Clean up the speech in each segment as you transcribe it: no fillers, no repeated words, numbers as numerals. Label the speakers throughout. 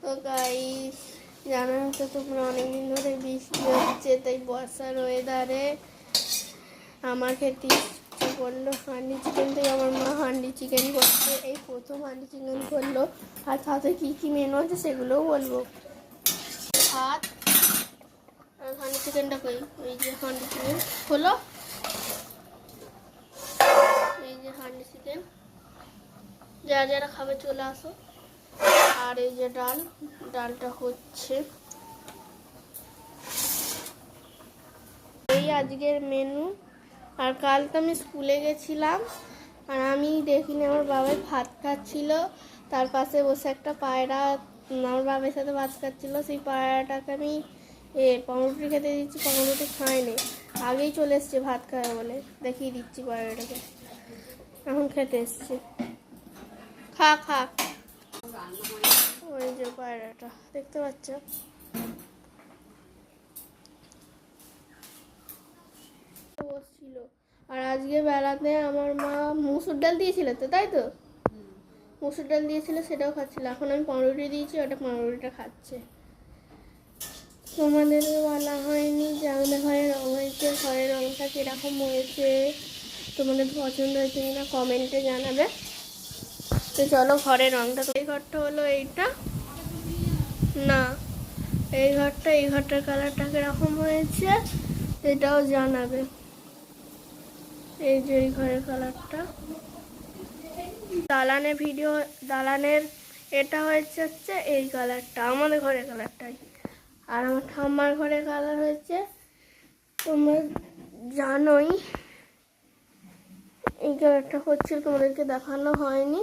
Speaker 1: তো গাইস, জানো তো তোমরা অনেকদিন ধরে বৃষ্টি হচ্ছে, তাই বর্ষার ওয়েদারে আমার খেতে ইচ্ছে করলো হান্ডি চিকেন। তাই আমার মা হান্ডি চিকেন করছে, এই প্রথম হান্ডি চিকেন করলো। আর সাথে কী কী মেনু আছে সেগুলোও বলবো। ভাত আর হান্ডি চিকেনটা কই, এই যে হান্ডি চিকেন হলো, এই যে হান্ডি চিকেন, যারা যারা খাবে চলে আসো। আর এই যে ডালটা হচ্ছে। এই আজকের মেনু। আর কাল তো আমি স্কুলে গেছিলাম, আর আমি দেখিনি আমার বাবাই ভাত খাচ্ছিল, তার পাশে বসে একটা পায়রা আমার বাবার সাথে ভাত খাচ্ছিল। সেই পায়রাটাকে আমি পাউরুটি খেতে দিচ্ছি, পাউরুটি খায়নি, আগেই চলে এসছে ভাত খায় বলে। দেখিয়ে দিচ্ছি পায়রাটাকে, এখন খেতে এসছে। খা খা। ওই যে পায়রাটা দেখতে পাচ্ছ। বসছিল। আর আজকে বেলাতে আমার মা মুসুর ডাল দিয়েছিল তো, তাই তো মুসুর ডাল দিয়েছিল, সেটাও খাচ্ছিল। এখন আমি পাউরুটি দিয়েছি, ওটা পাউরুটিটা খাচ্ছে। তোমাদের বলা হয়নি যে আমাদের ঘরে রং হয়েছে, ঘরের রংটা কীরকম হয়েছে, তোমাদের পছন্দ হয়েছে কিনা কমেন্টে জানাবে। তো চলো ঘরের রংটা। এই ঘরটা হলো এইটা না, এই ঘরটার কালারটা কীরকম হয়েছে এটাও জানাবে। এই যে এই ঘরের কালারটা, দালানের এটা হচ্ছে এই কালারটা, আমাদের ঘরের কালারটাই। আর আমার ঠাম্মার ঘরের কালার হয়েছে, তোমরা জানোই এই কালারটা হচ্ছে, তোমাদেরকে দেখানো হয়নি।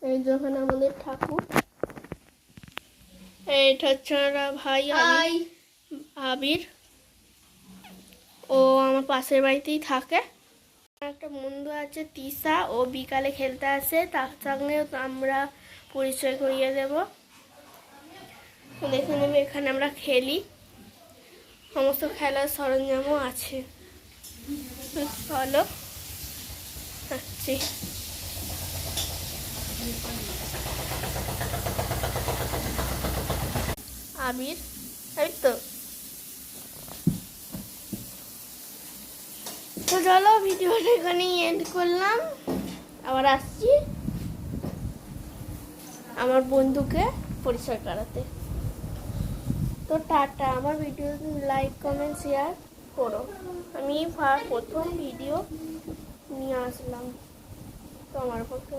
Speaker 1: এই যখন আমাদের ঠাকুর, এইটা হচ্ছে আমার ভাই আবির, ও আমার পাশের বাড়িতেই থাকে। একটা বন্ধু আছে তিশা, ও বিকালে খেলতে আসে, তার সঙ্গে আমরা পরিচয় করিয়ে দেব। দেখে নেবে, এখানে আমরা খেলি, সমস্ত খেলার সরঞ্জামও আছে। চলো আসছি। আবির তো চলো ভিডিওটা এখানেই এন্ড করলাম, আবার আসছি আমার বন্ধুকে পরিচয় করাতে। তো টাটা। আমার ভিডিও লাইক কমেন্ট শেয়ার করো। আমি প্রথম ভিডিও নিয়ে আসলাম তোমার পক্ষে।